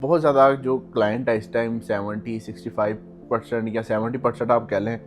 बहुत ज़्यादा जो क्लाइंट है इस टाइम 65% या 70% आप कह लें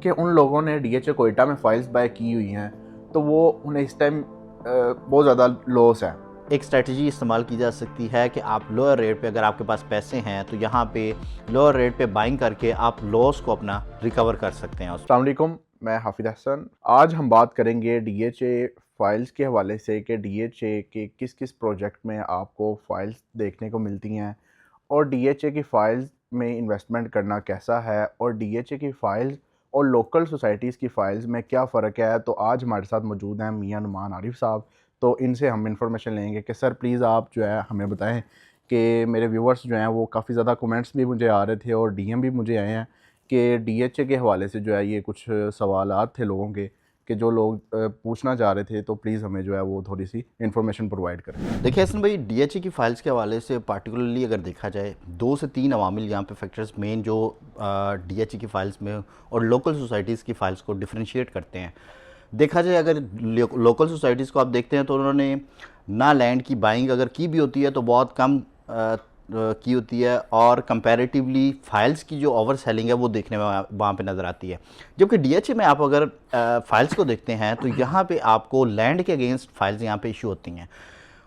कि उन लोगों ने डीएचए कोयटा में फाइल्स बाय की हुई हैं, तो वो उन्हें इस टाइम बहुत ज़्यादा लॉस है। एक स्ट्रेटजी इस्तेमाल की जा सकती है कि आप लोअर रेट पे, अगर आपके पास पैसे हैं तो यहाँ पे लोअर रेट पे बाइंग करके आप लॉस को अपना रिकवर कर सकते हैं। अस्सलाम वालेकुम, मैं हाफिज़ हसन। आज हम बात करेंगे डीएचए फाइल्स के हवाले से कि डीएचए के किस किस प्रोजेक्ट में आपको फ़ाइल्स देखने को मिलती हैं और डीएचए की फ़ाइल्स में इन्वेस्टमेंट करना कैसा है और डीएचए की फ़ाइल्स और लोकल सोसाइटीज़ की फ़ाइल्स में क्या फ़र्क है। तो आज हमारे साथ मौजूद हैं मियां नुमान आरिफ साहब, तो इनसे हम इंफॉर्मेशन लेंगे कि सर प्लीज़ आप जो है हमें बताएं कि मेरे व्यूवर्स जो हैं वो काफ़ी ज़्यादा कमेंट्स भी मुझे आ रहे थे और डीएम भी मुझे आए हैं कि डीएचए के हवाले से जो है ये कुछ सवालात थे लोगों के कि जो लोग पूछना चाह रहे थे, तो प्लीज़ हमें जो है वो थोड़ी सी इन्फॉर्मेशन प्रोवाइड करें। देखिए हसन भाई, डीएचए की फ़ाइल्स के हवाले से पार्टिकुलरली अगर देखा जाए, 2 से 3 अवामिल यहाँ पे फैक्टर्स मेन जो डीएचए की फ़ाइल्स में और लोकल सोसाइटीज़ की फ़ाइल्स को डिफरेंशिएट करते हैं। देखा जाए, अगर लोकल सोसाइटीज़ को आप देखते हैं तो उन्होंने ना लैंड की बाइंग अगर की भी होती है तो बहुत कम की होती है, और कंपैरेटिवली फाइल्स की जो ओवर सेलिंग है वो देखने में वहाँ पे नज़र आती है। जबकि डीएचए में आप अगर फाइल्स को देखते हैं तो यहाँ पे आपको लैंड के अगेंस्ट फाइल्स यहाँ पे इशू होती हैं,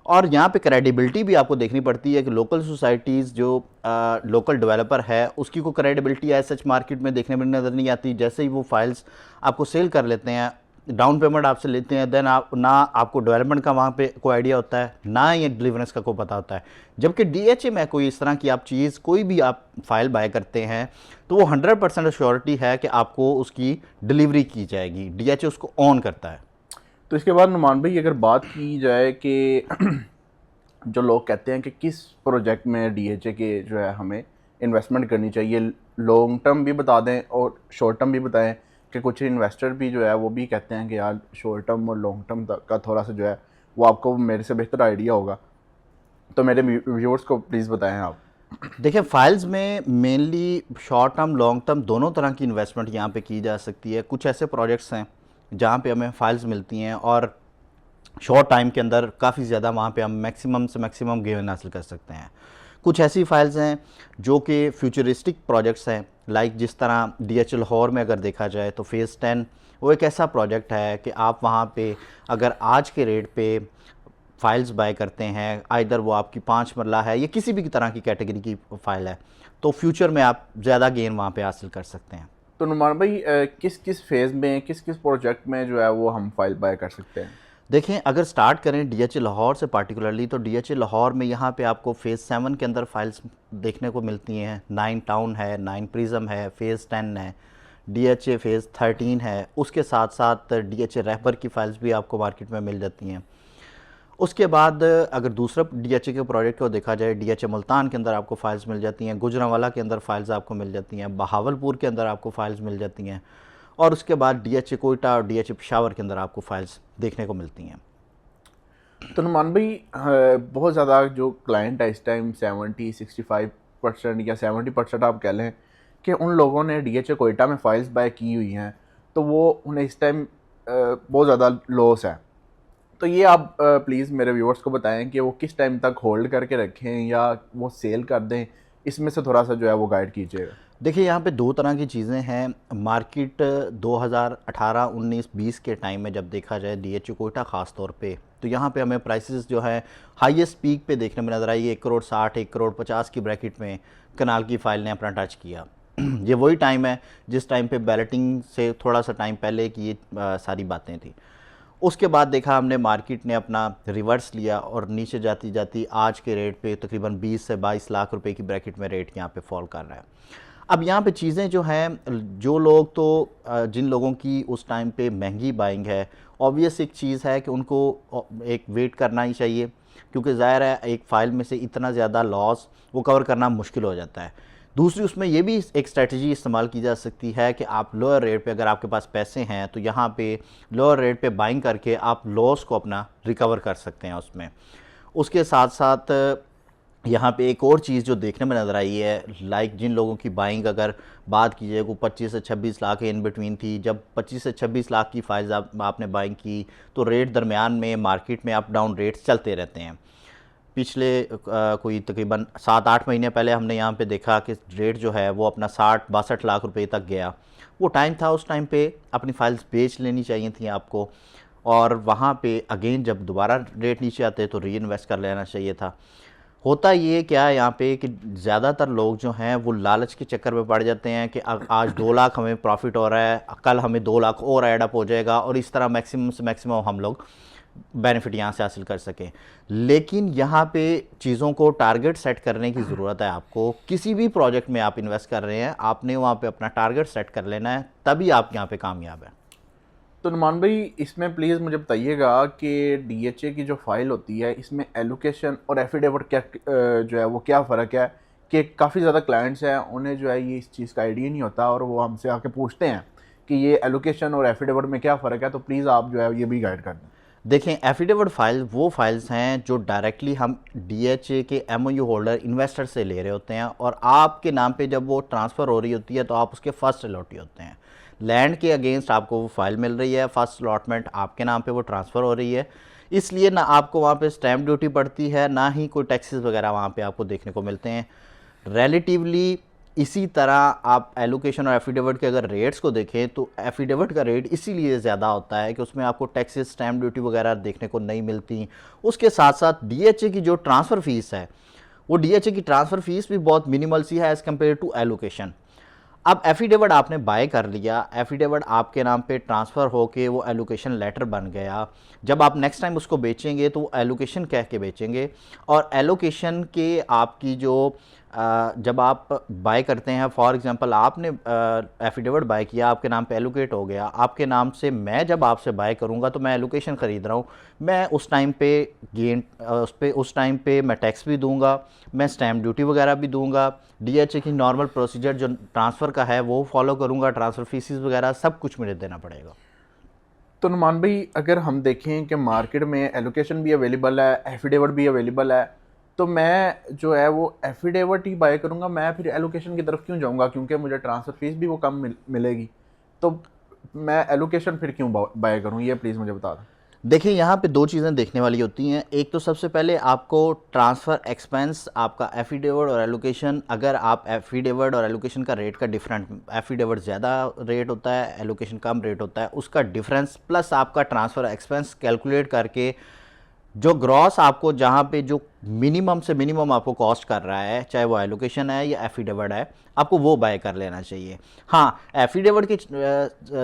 और यहाँ पे क्रेडिबिलिटी भी आपको देखनी पड़ती है कि लोकल सोसाइटीज़ जो लोकल डेवलपर है उसकी को क्रेडिबिलिटी एज सच मार्केट में देखने में नज़र नहीं आती। जैसे ही वो फाइल्स आपको सेल कर लेते हैं, डाउन पेमेंट आपसे लेते हैं, देन आप ना आपको डेवलपमेंट का वहाँ पे कोई आइडिया होता है, ना ये डिलीवरेंस का कोई पता होता है। जबकि डीएचए में कोई इस तरह की आप चीज़ कोई भी आप फाइल बाय करते हैं तो वो 100% श्योरिटी है कि आपको उसकी डिलीवरी की जाएगी। डीएचए उसको ऑन करता है। तो इसके बाद नुमान भाई अगर बात की जाए कि जो लोग कहते हैं कि किस प्रोजेक्ट में डीएचए के जो है हमें इन्वेस्टमेंट करनी चाहिए, लॉन्ग टर्म भी बता दें और शॉर्ट टर्म भी बताएं कि कुछ इन्वेस्टर भी जो है वो भी कहते हैं कि यार शॉर्ट टर्म और लॉन्ग टर्म का थोड़ा सा जो है वो आपको मेरे से बेहतर आइडिया होगा, तो मेरे व्यूअर्स को प्लीज़ बताएं आप। देखिए, फाइल्स में mainly short term long term दोनों तरह की इन्वेस्टमेंट यहाँ पे की जा सकती है। कुछ ऐसे प्रोजेक्ट्स हैं जहाँ पे हमें फाइल्स मिलती हैं और शॉर्ट टाइम के अंदर काफ़ी ज़्यादा वहाँ पे हम मैक्सिमम से मैक्सिमम गेन हासिल कर सकते हैं। कुछ ऐसी फाइल्स हैं जो कि फ्यूचरिस्टिक प्रोजेक्ट्स हैं, लाइक जिस तरह डीएचए लाहौर में अगर देखा जाए तो फेज़ 10 वो एक ऐसा प्रोजेक्ट है कि आप वहाँ पे अगर आज के रेट पे फाइल्स बाय करते हैं, आइदर वो आपकी 5 मरला है या किसी भी तरह की कैटेगरी की फ़ाइल है, तो फ्यूचर में आप ज़्यादा गेन वहाँ पे हासिल कर सकते हैं। तो नुमान भाई किस किस फेज़ में किस किस प्रोजेक्ट में जो है वो हम फाइल बाय कर सकते हैं? देखें, अगर स्टार्ट करें डीएचए लाहौर से पार्टिकुलरली, तो डीएचए लाहौर में यहाँ पे आपको फेज़ 7 के अंदर फाइल्स देखने को मिलती हैं। 9 टाउन है, 9 प्रिज्म है, फेज़ 10 है, डीएचए फेज़ 13 है। उसके साथ साथ डीएचए रहबर की फ़ाइल्स भी आपको मार्केट में मिल जाती हैं। उसके बाद अगर दूसरा डीएचए के प्रोजेक्ट को देखा जाए, डीएचए मुल्तान के अंदर आपको फ़ाइल्स मिल जाती हैं, गुजरांवाला के अंदर फ़ाइल्स आपको मिल जाती हैं, बहावलपुर के अंदर आपको फ़ाइल्स मिल जाती हैं, और उसके बाद डीएचए कोयटा और डीएचए पेशावर के अंदर आपको फ़ाइल्स देखने को मिलती हैं। तो नुमान भाई बहुत ज़्यादा जो क्लाइंट है इस टाइम 65% या 70% आप कह लें कि उन लोगों ने डीएचए कोयटा में फ़ाइल्स बाय की हुई हैं, तो वो उन्हें इस टाइम बहुत ज़्यादा लॉस है। तो ये आप प्लीज़ मेरे व्यूअर्स को बताएं कि वो किस टाइम तक होल्ड करके रखें या वो सेल कर दें, इसमें से थोड़ा सा जो है वो गाइड कीजिएगा। देखिए, यहाँ पे 2 तरह की चीज़ें हैं। मार्केट 2018, 19, 20 के टाइम में जब देखा जाए डीएचए कोयटा ख़ास तौर पे, तो यहाँ पे हमें प्राइसेस जो है हाईएस्ट पीक पे देखने में नज़र आई। 1,60,00,000 1,50,00,000 की ब्रैकेट में कनाल की फ़ाइल ने अपना टच किया। ये वही टाइम है जिस टाइम पे बैलेटिंग से थोड़ा सा टाइम पहले की ये सारी बातें थी। उसके बाद देखा हमने मार्केट ने अपना रिवर्स लिया और नीचे जाती जाती आज के रेट पे तकरीबन 20 से 22 लाख रुपए की ब्रैकेट में रेट यहाँ पे फॉल कर रहा है। अब यहाँ पे चीज़ें जो हैं, जो लोग तो जिन लोगों की उस टाइम पे महंगी बाइंग है, ऑब्वियस एक चीज़ है कि उनको एक वेट करना ही चाहिए, क्योंकि ज़ाहिर है एक फ़ाइल में से इतना ज़्यादा लॉस वो कवर करना मुश्किल हो जाता है। दूसरी उसमें ये भी एक स्ट्रेटजी इस्तेमाल की जा सकती है कि आप लोअर रेट पे, अगर आपके पास पैसे हैं तो यहाँ पे लोअर रेट पे बाइंग करके आप लॉस को अपना रिकवर कर सकते हैं उसमें। उसके साथ साथ यहाँ पे एक और चीज़ जो देखने में नज़र आई है, लाइक जिन लोगों की बाइंग अगर बात कीजिए वो 25 से 26 लाख इन बिटवीन थी, जब 25 से 26 लाख की आपने बाइंग की तो रेट दरमियान में मार्केट में अप डाउन रेट्स चलते रहते हैं। पिछले कोई तकरीबन 7-8 महीने पहले हमने यहाँ पे देखा कि रेट जो है वो अपना 60-62 लाख रुपए तक गया। वो टाइम था, उस टाइम पे अपनी फाइल्स बेच लेनी चाहिए थी आपको, और वहाँ पे अगेन जब दोबारा रेट नीचे आते तो री इन्वेस्ट कर लेना चाहिए था। होता ये क्या है यहाँ पे कि ज़्यादातर लोग जो हैं वो लालच के चक्कर में पड़ जाते हैं कि आज 2 लाख हमें प्रॉफिट हो रहा है, कल हमें 2 लाख और ऐड अप हो जाएगा, और इस तरह मैक्सिमम से मैक्सिमम हम लोग बेनिफिट यहाँ से हासिल कर सकें। लेकिन यहाँ पे चीज़ों को टारगेट सेट करने की ज़रूरत है आपको। किसी भी प्रोजेक्ट में आप इन्वेस्ट कर रहे हैं, आपने वहाँ पे अपना टारगेट सेट कर लेना है, तभी आप यहाँ पे कामयाब हैं। तो नुमान भाई, इसमें प्लीज़ मुझे बताइएगा कि डीएचए की जो फाइल होती है, इसमें एलोकेशन और एफिडेविट क्या जो है वो क्या फ़र्क है? कि काफ़ी ज़्यादा क्लाइंट्स हैं, उन्हें जो है ये इस चीज़ का आइडिया नहीं होता और वो हमसे आके पूछते हैं कि ये एलोकेशन और एफिडेविट में क्या फ़र्क है। तो प्लीज़ आप जो है ये भी गाइड कर दें। देखें, एफिडेविट फाइल वो फाइल्स हैं जो डायरेक्टली हम डीएचए के एमओयू होल्डर इन्वेस्टर से ले रहे होते हैं, और आपके नाम पे जब वो ट्रांसफ़र हो रही होती है तो आप उसके फर्स्ट अलॉटी होते हैं। लैंड के अगेंस्ट आपको वो फाइल मिल रही है, फर्स्ट अलॉटमेंट आपके नाम पे वो ट्रांसफ़र हो रही है, इसलिए ना आपको वहाँ पे स्टैम्प ड्यूटी पड़ती है, ना ही कोई टैक्सेस वगैरह वहाँ पे आपको देखने को मिलते हैं रिलेटिवली। इसी तरह आप एलोकेशन और एफिडेविट के अगर रेट्स को देखें तो एफिडेविट का रेट इसीलिए ज़्यादा होता है कि उसमें आपको टैक्सेस, स्टैम्प ड्यूटी वगैरह देखने को नहीं मिलती। उसके साथ साथ डीएचए की जो ट्रांसफ़र फ़ीस है, वो डीएचए की ट्रांसफ़र फ़ीस भी बहुत मिनिमल सी है एज़ कम्पेयर टू एलोकेशन। अब एफिडेविट आपने बाय कर लिया, एफिडेविट आपके नाम पे ट्रांसफ़र होके वो एलोकेशन लेटर बन गया। जब आप नेक्स्ट टाइम उसको बेचेंगे तो वो एलोकेशन कह के बेचेंगे, और एलोकेशन के आपकी जो जब आप बाय करते हैं, फॉर एग्जांपल आपने एफिडेविट बाय किया, आपके नाम पे एलोकेट हो गया, आपके नाम से मैं जब आपसे बाय करूंगा तो मैं एलोकेशन ख़रीद रहा हूँ, मैं उस टाइम पे गेन उस टाइम पे मैं टैक्स भी दूंगा, मैं स्टैम्प ड्यूटी वगैरह भी दूंगा, डीएचए की नॉर्मल प्रोसीजर जो ट्रांसफ़र का है वो फॉलो करूंगा, ट्रांसफ़र फीसिस वगैरह सब कुछ मुझे देना पड़ेगा। तो नुमान भाई, अगर हम देखें कि मार्केट में एलोकेशन भी अवेलेबल है, एफिडेविट भी अवेलेबल है, तो मैं जो है वो एफिडेविट ही बाय करूंगा। मैं फिर एलोकेशन की तरफ क्यों जाऊंगा? क्योंकि मुझे ट्रांसफ़र फीस भी वो कम मिलेगी। तो मैं एलोकेशन फिर क्यों बाय करूं? ये प्लीज़ मुझे बता दें। देखिए, यहाँ पे दो चीज़ें देखने वाली होती हैं। एक तो सबसे पहले आपको ट्रांसफ़र एक्सपेंस, आपका एफिडेविट और एलोकेशन, अगर आप एफिडेविट और एलोकेशन का रेट का डिफरेंट, एफिडेविट ज़्यादा रेट होता है, एलोकेशन कम रेट होता है, उसका डिफरेंस प्लस आपका ट्रांसफ़र एक्सपेंस कैलकुलेट करके जो ग्रॉस आपको, जहाँ पे जो मिनिमम से मिनिमम आपको कॉस्ट कर रहा है, चाहे वो एलोकेशन है या एफिडेविट है, आपको वो बाय कर लेना चाहिए। हाँ, एफिडेविट की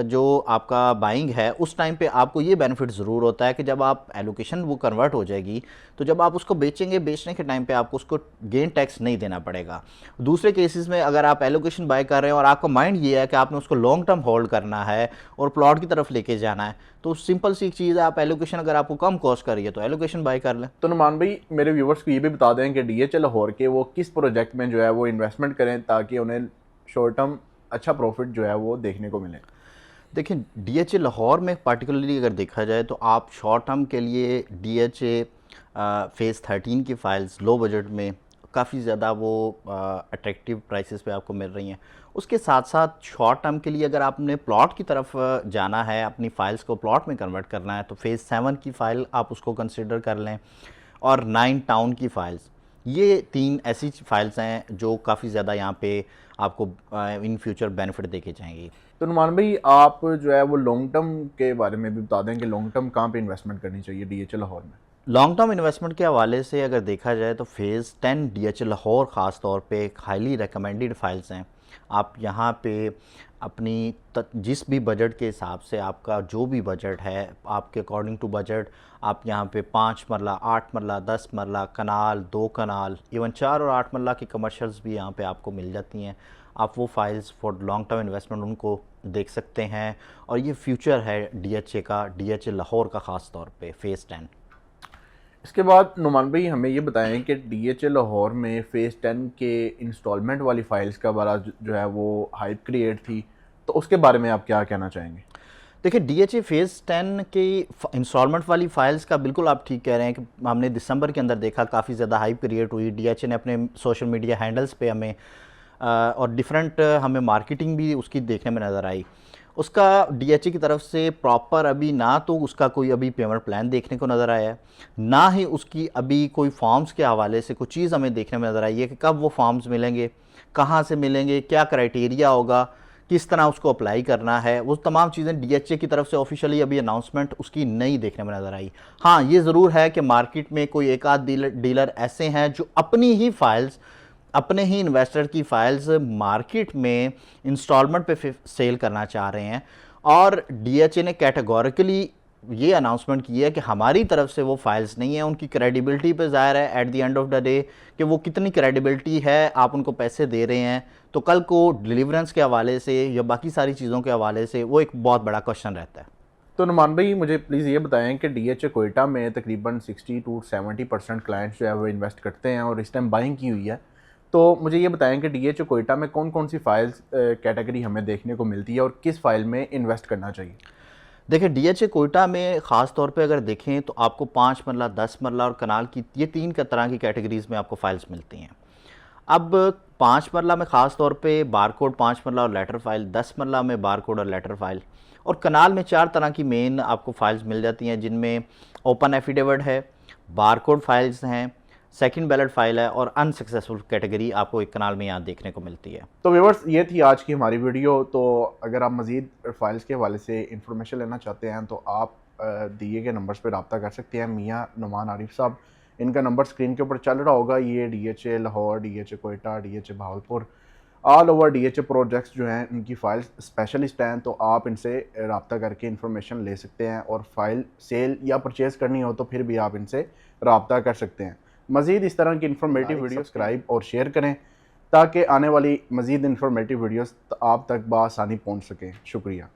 जो आपका बाइंग है उस टाइम पे आपको ये बेनिफिट ज़रूर होता है कि जब आप एलोकेशन वो कन्वर्ट हो जाएगी तो जब आप उसको बेचेंगे, बेचने के टाइम पे आपको उसको गेन टैक्स नहीं देना पड़ेगा। दूसरे केसेस में अगर आप एलोकेशन बाय कर रहे हैं और आपका माइंड ये है कि आपने उसको लॉन्ग टर्म होल्ड करना है और प्लॉट की तरफ लेके जाना है, तो सिंपल सी एक चीज़ है, आप एलोकेशन अगर आपको कम कॉस्ट कर रही है तो एलोकेशन बाय कर लें। तो नुमान भाई, मेरे व्यूवर्स को ये भी बता दें कि डीएचए लाहौर के वो किस प्रोजेक्ट में जो है वो इन्वेस्टमेंट करें ताकि उन्हें शॉर्ट टर्म अच्छा प्रॉफिट जो है वो देखने को मिले। देखिए, डीएचए लाहौर में पार्टिकुलरली अगर देखा जाए तो आप शॉर्ट टर्म के लिए डीएचए फेज़ 13 की फ़ाइल्स लो बजट में काफ़ी ज़्यादा वो अट्रैक्टिव प्राइसेस पे आपको मिल रही हैं। उसके साथ साथ शॉर्ट टर्म के लिए अगर आपने प्लॉट की तरफ जाना है, अपनी फ़ाइल्स को प्लॉट में कन्वर्ट करना है, तो फेज़ 7 की फ़ाइल आप उसको कंसिडर कर लें, और 9 टाउन की फ़ाइल्स, ये 3 ऐसी फ़ाइल्स हैं जो काफ़ी ज़्यादा यहाँ पे आपको इन फ्यूचर बेनिफिट देके जाएंगी। तो नुमान भाई, आप जो है वो लॉन्ग टर्म के बारे में भी बता दें कि लॉन्ग टर्म कहाँ पे इन्वेस्टमेंट करनी चाहिए डीएचए लाहौर में। लॉन्ग टर्म इन्वेस्टमेंट के हवाले से अगर देखा जाए तो फेज़ 10 डीएचए लाहौर ख़ास तौर पे एक हाईली रिकमेंडेड फाइल्स हैं। आप यहाँ पे अपनी जिस भी बजट के हिसाब से, आपका जो भी बजट है, आपके अकॉर्डिंग टू बजट, आप यहाँ पे 5 मरला, 8 मरला, 10 मरला, कनाल, 2 कनाल, इवन 4 और 8 मरला की कमर्शियल्स भी यहाँ पे आपको मिल जाती हैं। आप वो files for long term investment उनको देख सकते हैं, और ये फ्यूचर है डीएचए का, डीएचए लाहौर का ख़ास तौर पे फेज़ 10। इसके बाद नुमान भाई, हमें ये बताएं कि डीएचए लाहौर में फ़ेज़ 10 के इंस्टॉलमेंट वाली फ़ाइल्स का बड़ा जो है वो हाइप क्रिएट थी, तो उसके बारे में आप क्या कहना चाहेंगे? देखिए, डीएचए फेज़ 10 की इंस्टॉलमेंट वाली फ़ाइल्स का बिल्कुल आप ठीक कह रहे हैं कि हमने दिसंबर के अंदर देखा, काफ़ी ज़्यादा हाइप क्रिएट हुई। डीएचए ने अपने सोशल मीडिया हैंडल्स पे हमें और डिफरेंट हमें मार्केटिंग भी उसकी देखने में नज़र आई। उसका डीएचए की तरफ से प्रॉपर अभी ना तो उसका कोई अभी पेमेंट प्लान देखने को नज़र आया है, ना ही उसकी अभी कोई फॉर्म्स के हवाले से कुछ चीज़ हमें देखने में नज़र आई है कि कब वो फॉर्म्स मिलेंगे, कहाँ से मिलेंगे, क्या क्राइटेरिया होगा, किस तरह उसको अप्लाई करना है। वो तमाम चीज़ें डीएचए की तरफ से ऑफिशियली अभी अनाउंसमेंट उसकी नहीं देखने में नज़र आई। हाँ, ये ज़रूर है कि मार्केट में कोई एक आध डीलर ऐसे हैं जो अपनी ही फाइल्स, अपने ही इन्वेस्टर की फाइल्स मार्केट में इंस्टॉलमेंट पे सेल करना चाह रहे हैं, और डीएचए ने कैटेगोरिकली ये अनाउंसमेंट की है कि हमारी तरफ से वो फाइल्स नहीं है। उनकी क्रेडिबिलिटी पे ज़ाहिर है at the end of the day कि वो कितनी क्रेडिबिलिटी है, आप उनको पैसे दे रहे हैं तो कल को डिलीवरेंस के हवाले से या बाकी सारी चीज़ों के हवाले से वो एक बहुत बड़ा क्वेश्चन रहता है। तो नुमान भाई, मुझे प्लीज़ ये बताएं कि डीएचए कोयटा में तकरीबन 60 to 70% क्लाइंट्स जो है वो इन्वेस्ट करते हैं और इस टाइम बाइंग की हुई है। तो मुझे ये बताएं कि डीएचए कोयटा में कौन कौन सी फाइल्स कैटेगरी हमें देखने को मिलती है और किस फाइल में इन्वेस्ट करना चाहिए। देखिए, डीएचए कोयटा में ख़ास तौर पे अगर देखें तो आपको 5 मरला, 10 मरला और कनाल की, ये 3 तरह की कैटेगरीज़ में आपको फाइल्स मिलती हैं। अब 5 मरला में ख़ास तौर पे बारकोड 5 मरला और लेटर फ़ाइल, 10 मरला में बारकोड और लेटर फ़ाइल, और कनाल में 4 तरह की मेन आपको फाइल्स मिल जाती हैं, जिनमें ओपन एफिडेविट है, बारकोड फाइल्स हैं, सेकंड बैलेट फाइल है, और अनसक्सेसफुल कैटेगरी आपको एक कनाल में यहाँ देखने को मिलती है। तो व्यूअर्स, ये थी आज की हमारी वीडियो। तो अगर आप मज़ीद फाइल्स के हवाले से इंफॉर्मेशन लेना चाहते हैं तो आप दिए गए नंबर्स पर रब्ता कर सकते हैं। मियाँ नुमान आरिफ साहब, इनका नंबर स्क्रीन के ऊपर चल रहा होगा। ये DHA Lahore, DHA Quetta, DHA Bahawalpur, all over DHA projects जो हैं उनकी फ़ाइल स्पेशलिस्ट हैं। तो आप इनसे रब्ता करके इंफॉर्मेशन ले सकते हैं, और फाइल सेल या परचेज़ करनी हो तो फिर भी आप इनसे रब्ता कर सकते हैं। मज़ीद इस तरह की इंफॉर्मेटिव वीडियो सब्सक्राइब और शेयर करें ताकि आने वाली मज़ीद इंफॉर्मेटिव वीडियोस आप तक बआसानी पहुंच सकें। शुक्रिया।